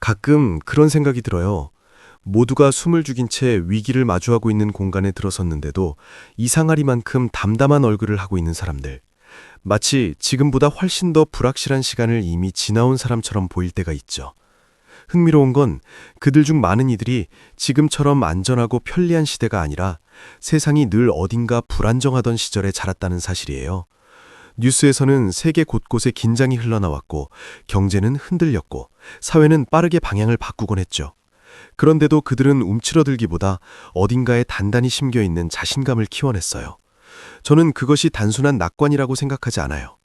가끔 그런 생각이 들어요. 모두가 숨을 죽인 채 위기를 마주하고 있는 공간에 들어섰는데도 이상하리만큼 담담한 얼굴을 하고 있는 사람들. 마치 지금보다 훨씬 더 불확실한 시간을 이미 지나온 사람처럼 보일 때가 있죠. 흥미로운 건 그들 중 많은 이들이 지금처럼 안전하고 편리한 시대가 아니라 세상이 늘 어딘가 불안정하던 시절에 자랐다는 사실이에요. 뉴스에서는 세계 곳곳에 긴장이 흘러나왔고 경제는 흔들렸고 사회는 빠르게 방향을 바꾸곤 했죠. 그런데도 그들은 움츠러들기보다 어딘가에 단단히 심겨있는 자신감을 키워냈어요. 저는 그것이 단순한 낙관이라고 생각하지 않아요.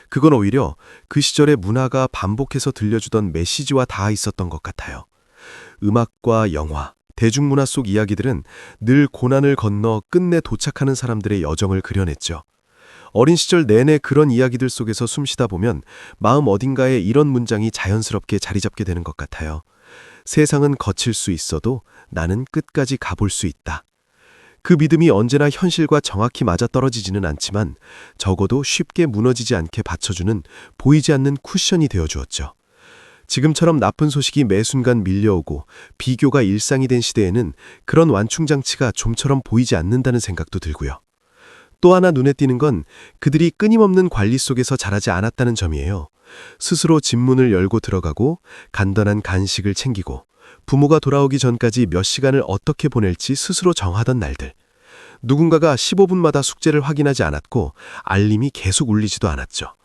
그건 오히려 그 시절의 문화가 반복해서 들려주던 메시지와 닿아 있었던 것 같아요. 음악과 영화, 대중문화 속 이야기들은 늘 고난을 건너 끝내 도착하는 사람들의 여정을 그려냈죠. 어린 시절 내내 그런 이야기들 속에서 숨쉬다 보면 마음 어딘가에 이런 문장이 자연스럽게 자리 잡게 되는 것 같아요. 세상은 거칠 수 있어도 나는 끝까지 가볼 수 있다. 그 믿음이 언제나 현실과 정확히 맞아떨어지지는 않지만 적어도 쉽게 무너지지 않게 받쳐주는 보이지 않는 쿠션이 되어주었죠. 지금처럼 나쁜 소식이 매 순간 밀려오고 비교가 일상이 된 시대에는 그런 완충장치가 좀처럼 보이지 않는다는 생각도 들고요. 또 하나 눈에 띄는 건 그들이 끊임없는 관리 속에서 자라지 않았다는 점이에요. 스스로 집문을 열고 들어가고 간단한 간식을 챙기고 부모가 돌아오기 전까지 몇 시간을 어떻게 보낼지 스스로 정하던 날들. 누군가가 15분마다 숙제를 확인하지 않았고 알림이 계속 울리지도 않았죠.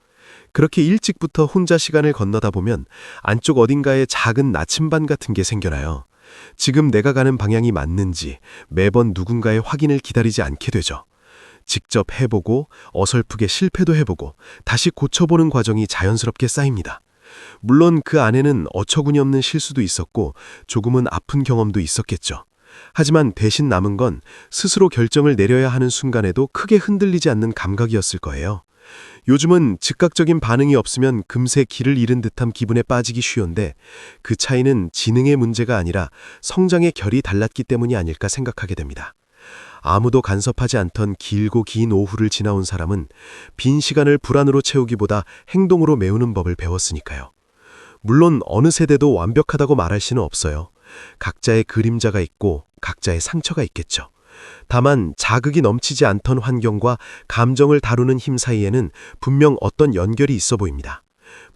그렇게 일찍부터 혼자 시간을 건너다 보면 안쪽 어딘가에 작은 나침반 같은 게 생겨나요. 지금 내가 가는 방향이 맞는지 매번 누군가의 확인을 기다리지 않게 되죠. 직접 해보고 어설프게 실패도 해보고 다시 고쳐보는 과정이 자연스럽게 쌓입니다. 물론 그 안에는 어처구니 없는 실수도 있었고 조금은 아픈 경험도 있었겠죠. 하지만 대신 남은 건 스스로 결정을 내려야 하는 순간에도 크게 흔들리지 않는 감각이었을 거예요. 요즘은 즉각적인 반응이 없으면 금세 길을 잃은 듯한 기분에 빠지기 쉬운데 그 차이는 지능의 문제가 아니라 성장의 결이 달랐기 때문이 아닐까 생각하게 됩니다. 아무도 간섭하지 않던 길고 긴 오후를 지나온 사람은 빈 시간을 불안으로 채우기보다 행동으로 메우는 법을 배웠으니까요. 물론 어느 세대도 완벽하다고 말할 수는 없어요. 각자의 그림자가 있고 각자의 상처가 있겠죠. 다만 자극이 넘치지 않던 환경과 감정을 다루는 힘 사이에는 분명 어떤 연결이 있어 보입니다.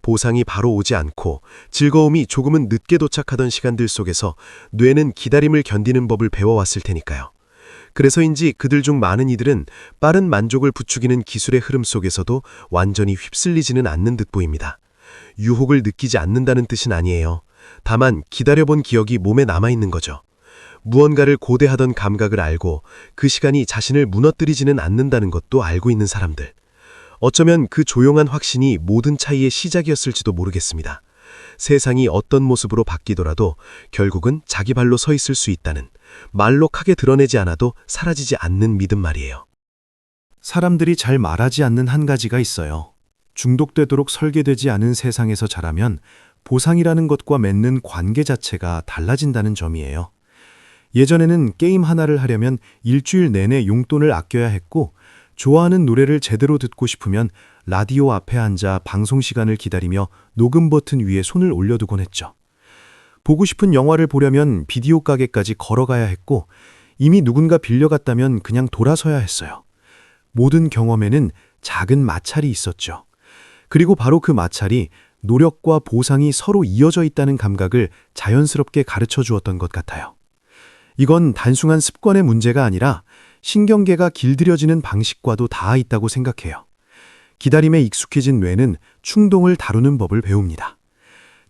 보상이 바로 오지 않고 즐거움이 조금은 늦게 도착하던 시간들 속에서 뇌는 기다림을 견디는 법을 배워왔을 테니까요. 그래서인지 그들 중 많은 이들은 빠른 만족을 부추기는 기술의 흐름 속에서도 완전히 휩쓸리지는 않는 듯 보입니다. 유혹을 느끼지 않는다는 뜻은 아니에요. 다만 기다려본 기억이 몸에 남아있는 거죠. 무언가를 고대하던 감각을 알고 그 시간이 자신을 무너뜨리지는 않는다는 것도 알고 있는 사람들. 어쩌면 그 조용한 확신이 모든 차이의 시작이었을지도 모르겠습니다. 세상이 어떤 모습으로 바뀌더라도 결국은 자기 발로 서 있을 수 있다는, 말로 크게 드러내지 않아도 사라지지 않는 믿음 말이에요. 사람들이 잘 말하지 않는 한 가지가 있어요. 중독되도록 설계되지 않은 세상에서 자라면 보상이라는 것과 맺는 관계 자체가 달라진다는 점이에요. 예전에는 게임 하나를 하려면 일주일 내내 용돈을 아껴야 했고, 좋아하는 노래를 제대로 듣고 싶으면 라디오 앞에 앉아 방송 시간을 기다리며 녹음 버튼 위에 손을 올려두곤 했죠. 보고 싶은 영화를 보려면 비디오 가게까지 걸어가야 했고, 이미 누군가 빌려갔다면 그냥 돌아서야 했어요. 모든 경험에는 작은 마찰이 있었죠. 그리고 바로 그 마찰이 노력과 보상이 서로 이어져 있다는 감각을 자연스럽게 가르쳐 주었던 것 같아요. 이건 단순한 습관의 문제가 아니라 신경계가 길들여지는 방식과도 닿아 있다고 생각해요. 기다림에 익숙해진 뇌는 충동을 다루는 법을 배웁니다.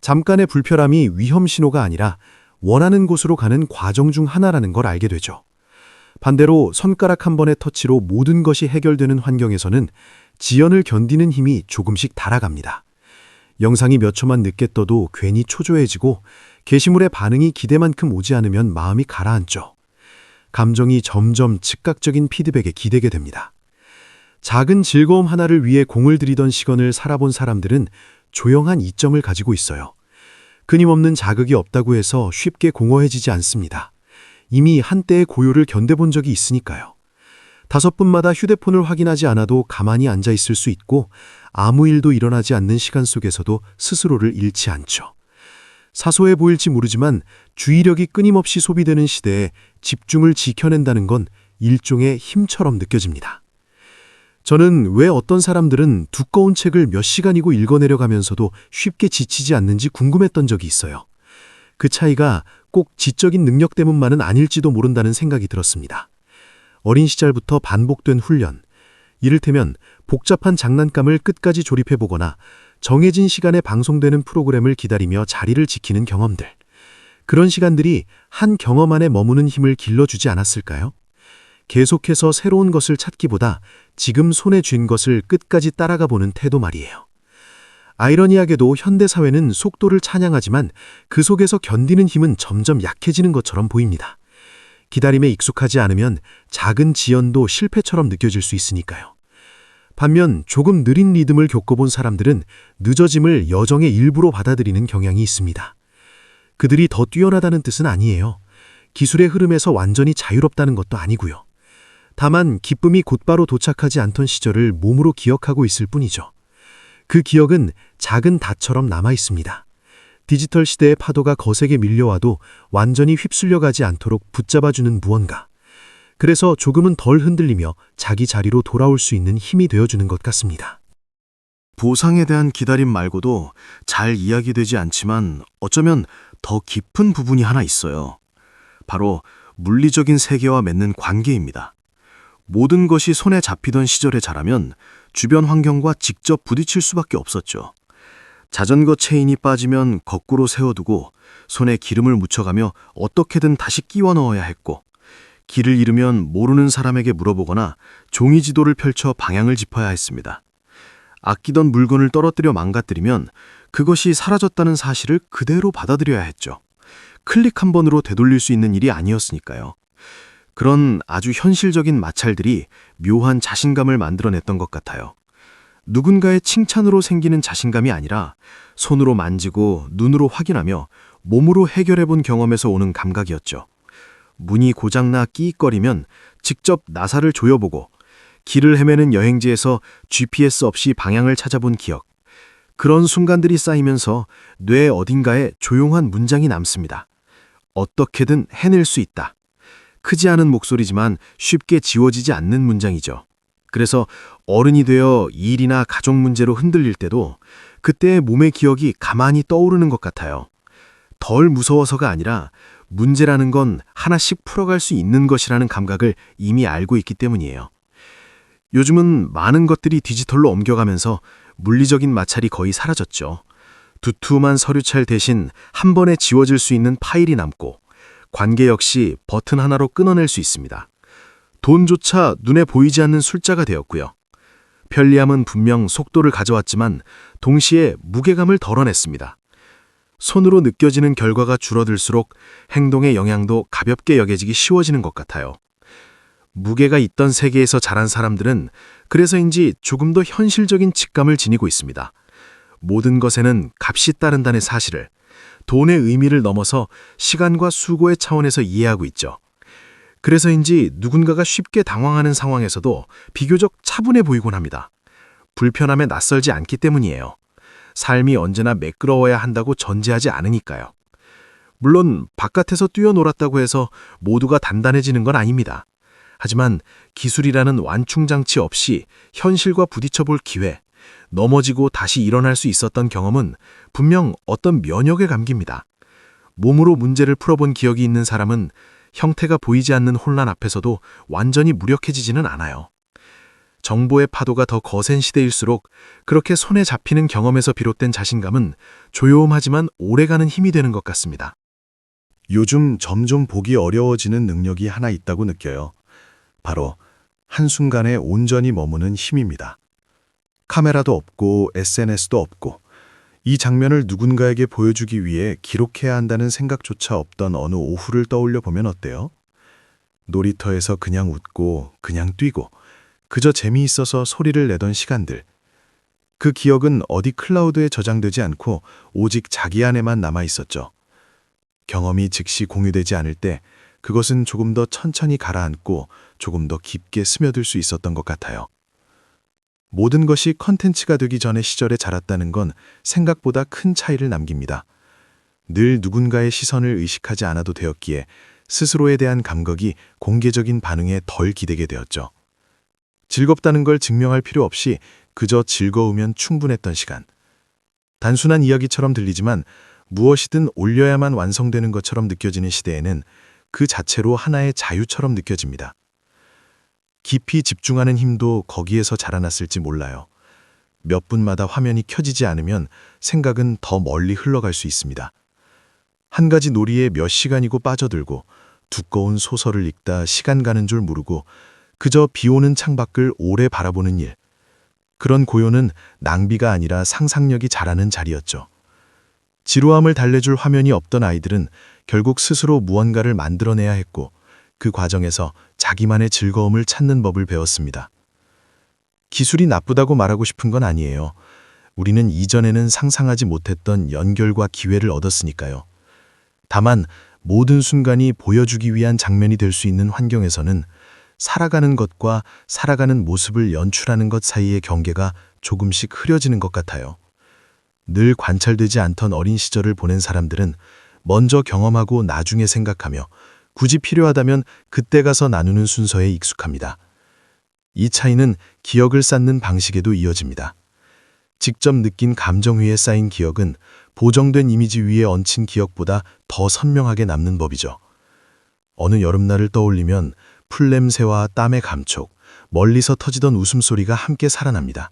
잠깐의 불편함이 위험 신호가 아니라 원하는 곳으로 가는 과정 중 하나라는 걸 알게 되죠. 반대로 손가락 한 번의 터치로 모든 것이 해결되는 환경에서는 지연을 견디는 힘이 조금씩 달아갑니다. 영상이 몇 초만 늦게 떠도 괜히 초조해지고 게시물의 반응이 기대만큼 오지 않으면 마음이 가라앉죠. 감정이 점점 즉각적인 피드백에 기대게 됩니다. 작은 즐거움 하나를 위해 공을 들이던 시간을 살아본 사람들은 조용한 이점을 가지고 있어요. 끊임없는 자극이 없다고 해서 쉽게 공허해지지 않습니다. 이미 한때의 고요를 견뎌본 적이 있으니까요. 5분마다 휴대폰을 확인하지 않아도 가만히 앉아 있을 수 있고 아무 일도 일어나지 않는 시간 속에서도 스스로를 잃지 않죠. 사소해 보일지 모르지만 주의력이 끊임없이 소비되는 시대에 집중을 지켜낸다는 건 일종의 힘처럼 느껴집니다. 저는 왜 어떤 사람들은 두꺼운 책을 몇 시간이고 읽어내려 가면서도 쉽게 지치지 않는지 궁금했던 적이 있어요. 그 차이가 꼭 지적인 능력 때문만은 아닐지도 모른다는 생각이 들었습니다. 어린 시절부터 반복된 훈련, 이를테면 복잡한 장난감을 끝까지 조립해보거나 정해진 시간에 방송되는 프로그램을 기다리며 자리를 지키는 경험들. 그런 시간들이 한 경험 안에 머무는 힘을 길러주지 않았을까요? 계속해서 새로운 것을 찾기보다 지금 손에 쥔 것을 끝까지 따라가 보는 태도 말이에요. 아이러니하게도 현대사회는 속도를 찬양하지만 그 속에서 견디는 힘은 점점 약해지는 것처럼 보입니다. 기다림에 익숙하지 않으면 작은 지연도 실패처럼 느껴질 수 있으니까요. 반면 조금 느린 리듬을 겪어본 사람들은 늦어짐을 여정의 일부로 받아들이는 경향이 있습니다. 그들이 더 뛰어나다는 뜻은 아니에요. 기술의 흐름에서 완전히 자유롭다는 것도 아니고요. 다만 기쁨이 곧바로 도착하지 않던 시절을 몸으로 기억하고 있을 뿐이죠. 그 기억은 작은 닷처럼 남아 있습니다. 디지털 시대의 파도가 거세게 밀려와도 완전히 휩쓸려가지 않도록 붙잡아주는 무언가. 그래서 조금은 덜 흔들리며 자기 자리로 돌아올 수 있는 힘이 되어주는 것 같습니다. 보상에 대한 기다림 말고도 잘 이야기되지 않지만 어쩌면 더 깊은 부분이 하나 있어요. 바로 물리적인 세계와 맺는 관계입니다. 모든 것이 손에 잡히던 시절에 자라면 주변 환경과 직접 부딪힐 수밖에 없었죠. 자전거 체인이 빠지면 거꾸로 세워두고 손에 기름을 묻혀가며 어떻게든 다시 끼워 넣어야 했고, 길을 잃으면 모르는 사람에게 물어보거나 종이 지도를 펼쳐 방향을 짚어야 했습니다. 아끼던 물건을 떨어뜨려 망가뜨리면 그것이 사라졌다는 사실을 그대로 받아들여야 했죠. 클릭 한 번으로 되돌릴 수 있는 일이 아니었으니까요. 그런 아주 현실적인 마찰들이 묘한 자신감을 만들어냈던 것 같아요. 누군가의 칭찬으로 생기는 자신감이 아니라 손으로 만지고 눈으로 확인하며 몸으로 해결해본 경험에서 오는 감각이었죠. 문이 고장나 끼익거리면 직접 나사를 조여보고, 길을 헤매는 여행지에서 GPS 없이 방향을 찾아본 기억. 그런 순간들이 쌓이면서 뇌 어딘가에 조용한 문장이 남습니다. 어떻게든 해낼 수 있다. 크지 않은 목소리지만 쉽게 지워지지 않는 문장이죠. 그래서 어른이 되어 일이나 가족 문제로 흔들릴 때도 그때의 몸의 기억이 가만히 떠오르는 것 같아요. 덜 무서워서가 아니라 문제라는 건 하나씩 풀어갈 수 있는 것이라는 감각을 이미 알고 있기 때문이에요. 요즘은 많은 것들이 디지털로 옮겨가면서 물리적인 마찰이 거의 사라졌죠. 두툼한 서류찰 대신 한 번에 지워질 수 있는 파일이 남고, 관계 역시 버튼 하나로 끊어낼 수 있습니다. 돈조차 눈에 보이지 않는 숫자가 되었고요. 편리함은 분명 속도를 가져왔지만 동시에 무게감을 덜어냈습니다. 손으로 느껴지는 결과가 줄어들수록 행동의 영향도 가볍게 여겨지기 쉬워지는 것 같아요. 무게가 있던 세계에서 자란 사람들은 그래서인지 조금 더 현실적인 직감을 지니고 있습니다. 모든 것에는 값이 따른다는 사실을, 돈의 의미를 넘어서 시간과 수고의 차원에서 이해하고 있죠. 그래서인지 누군가가 쉽게 당황하는 상황에서도 비교적 차분해 보이곤 합니다. 불편함에 낯설지 않기 때문이에요. 삶이 언제나 매끄러워야 한다고 전제하지 않으니까요. 물론 바깥에서 뛰어놀았다고 해서 모두가 단단해지는 건 아닙니다. 하지만 기술이라는 완충장치 없이 현실과 부딪혀볼 기회, 넘어지고 다시 일어날 수 있었던 경험은 분명 어떤 면역에 감깁니다. 몸으로 문제를 풀어본 기억이 있는 사람은 형태가 보이지 않는 혼란 앞에서도 완전히 무력해지지는 않아요. 정보의 파도가 더 거센 시대일수록 그렇게 손에 잡히는 경험에서 비롯된 자신감은 조용하지만 오래가는 힘이 되는 것 같습니다. 요즘 점점 보기 어려워지는 능력이 하나 있다고 느껴요. 바로 한순간에 온전히 머무는 힘입니다. 카메라도 없고 SNS도 없고 이 장면을 누군가에게 보여주기 위해 기록해야 한다는 생각조차 없던 어느 오후를 떠올려 보면 어때요? 놀이터에서 그냥 웃고 그냥 뛰고 그저 재미있어서 소리를 내던 시간들. 그 기억은 어디 클라우드에 저장되지 않고 오직 자기 안에만 남아 있었죠. 경험이 즉시 공유되지 않을 때 그것은 조금 더 천천히 가라앉고 조금 더 깊게 스며들 수 있었던 것 같아요. 모든 것이 컨텐츠가 되기 전의 시절에 자랐다는 건 생각보다 큰 차이를 남깁니다. 늘 누군가의 시선을 의식하지 않아도 되었기에 스스로에 대한 감각이 공개적인 반응에 덜 기대게 되었죠. 즐겁다는 걸 증명할 필요 없이 그저 즐거우면 충분했던 시간. 단순한 이야기처럼 들리지만 무엇이든 올려야만 완성되는 것처럼 느껴지는 시대에는 그 자체로 하나의 자유처럼 느껴집니다. 깊이 집중하는 힘도 거기에서 자라났을지 몰라요. 몇 분마다 화면이 켜지지 않으면 생각은 더 멀리 흘러갈 수 있습니다. 한 가지 놀이에 몇 시간이고 빠져들고 두꺼운 소설을 읽다 시간 가는 줄 모르고 그저 비오는 창밖을 오래 바라보는 일. 그런 고요는 낭비가 아니라 상상력이 자라는 자리였죠. 지루함을 달래줄 화면이 없던 아이들은 결국 스스로 무언가를 만들어내야 했고 그 과정에서 자기만의 즐거움을 찾는 법을 배웠습니다. 기술이 나쁘다고 말하고 싶은 건 아니에요. 우리는 이전에는 상상하지 못했던 연결과 기회를 얻었으니까요. 다만 모든 순간이 보여주기 위한 장면이 될 수 있는 환경에서는 살아가는 것과 살아가는 모습을 연출하는 것 사이의 경계가 조금씩 흐려지는 것 같아요. 늘 관찰되지 않던 어린 시절을 보낸 사람들은 먼저 경험하고 나중에 생각하며 굳이 필요하다면 그때 가서 나누는 순서에 익숙합니다. 이 차이는 기억을 쌓는 방식에도 이어집니다. 직접 느낀 감정 위에 쌓인 기억은 보정된 이미지 위에 얹힌 기억보다 더 선명하게 남는 법이죠. 어느 여름날을 떠올리면 풀냄새와 땀의 감촉, 멀리서 터지던 웃음소리가 함께 살아납니다.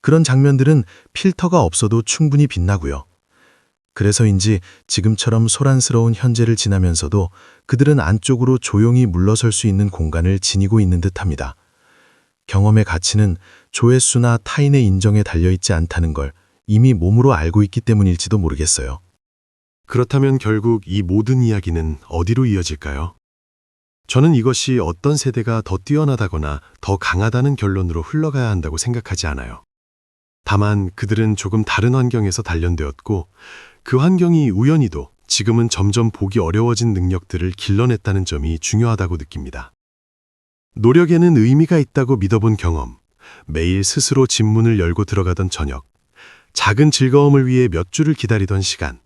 그런 장면들은 필터가 없어도 충분히 빛나고요. 그래서인지 지금처럼 소란스러운 현재를 지나면서도 그들은 안쪽으로 조용히 물러설 수 있는 공간을 지니고 있는 듯합니다. 경험의 가치는 조회수나 타인의 인정에 달려있지 않다는 걸 이미 몸으로 알고 있기 때문일지도 모르겠어요. 그렇다면 결국 이 모든 이야기는 어디로 이어질까요? 저는 이것이 어떤 세대가 더 뛰어나다거나 더 강하다는 결론으로 흘러가야 한다고 생각하지 않아요. 다만 그들은 조금 다른 환경에서 단련되었고 그 환경이 우연히도 지금은 점점 보기 어려워진 능력들을 길러냈다는 점이 중요하다고 느낍니다. 노력에는 의미가 있다고 믿어본 경험, 매일 스스로 집문을 열고 들어가던 저녁, 작은 즐거움을 위해 몇 주를 기다리던 시간,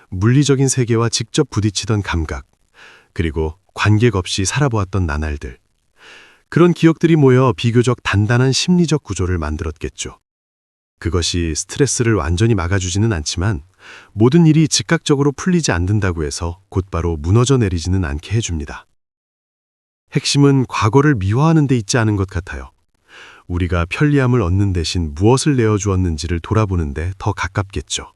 물리적인 세계와 직접 부딪히던 감각, 그리고 관객 없이 살아보았던 나날들. 그런 기억들이 모여 비교적 단단한 심리적 구조를 만들었겠죠. 그것이 스트레스를 완전히 막아주지는 않지만 모든 일이 즉각적으로 풀리지 않는다고 해서 곧바로 무너져 내리지는 않게 해줍니다. 핵심은 과거를 미화하는 데 있지 않은 것 같아요. 우리가 편리함을 얻는 대신 무엇을 내어주었는지를 돌아보는데 더 가깝겠죠.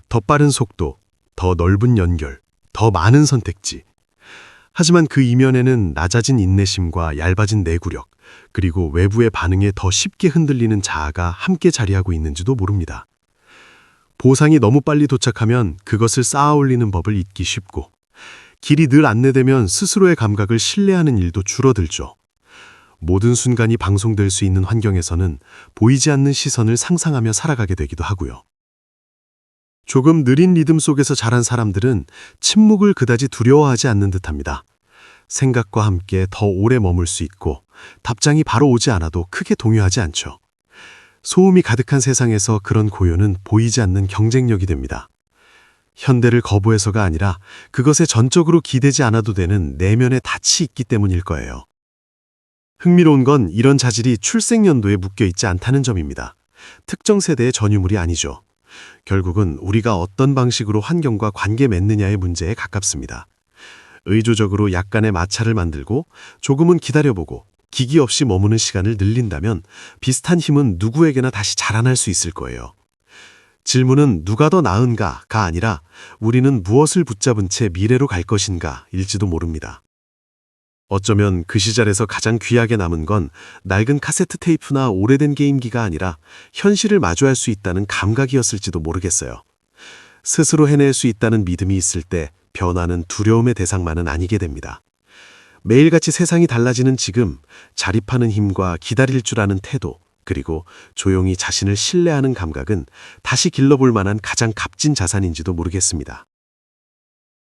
더 빠른 속도, 더 넓은 연결, 더 많은 선택지. 하지만 그 이면에는 낮아진 인내심과 얇아진 내구력, 그리고 외부의 반응에 더 쉽게 흔들리는 자아가 함께 자리하고 있는지도 모릅니다. 보상이 너무 빨리 도착하면 그것을 쌓아 올리는 법을 잊기 쉽고, 길이 늘 안내되면 스스로의 감각을 신뢰하는 일도 줄어들죠. 모든 순간이 방송될 수 있는 환경에서는 보이지 않는 시선을 상상하며 살아가게 되기도 하고요. 조금 느린 리듬 속에서 자란 사람들은 침묵을 그다지 두려워하지 않는 듯합니다. 생각과 함께 더 오래 머물 수 있고 답장이 바로 오지 않아도 크게 동요하지 않죠. 소음이 가득한 세상에서 그런 고요는 보이지 않는 경쟁력이 됩니다. 현대를 거부해서가 아니라 그것에 전적으로 기대지 않아도 되는 내면의 닻이 있기 때문일 거예요. 흥미로운 건 이런 자질이 출생연도에 묶여있지 않다는 점입니다. 특정 세대의 전유물이 아니죠. 결국은 우리가 어떤 방식으로 환경과 관계 맺느냐의 문제에 가깝습니다. 의조적으로 약간의 마찰을 만들고 조금은 기다려보고 기기 없이 머무는 시간을 늘린다면 비슷한 힘은 누구에게나 다시 자라날 수 있을 거예요. 질문은 누가 더 나은가가 아니라 우리는 무엇을 붙잡은 채 미래로 갈 것인가 일지도 모릅니다. 어쩌면 그 시절에서 가장 귀하게 남은 건 낡은 카세트 테이프나 오래된 게임기가 아니라 현실을 마주할 수 있다는 감각이었을지도 모르겠어요. 스스로 해낼 수 있다는 믿음이 있을 때 변화는 두려움의 대상만은 아니게 됩니다. 매일같이 세상이 달라지는 지금, 자립하는 힘과 기다릴 줄 아는 태도, 그리고 조용히 자신을 신뢰하는 감각은 다시 길러볼 만한 가장 값진 자산인지도 모르겠습니다.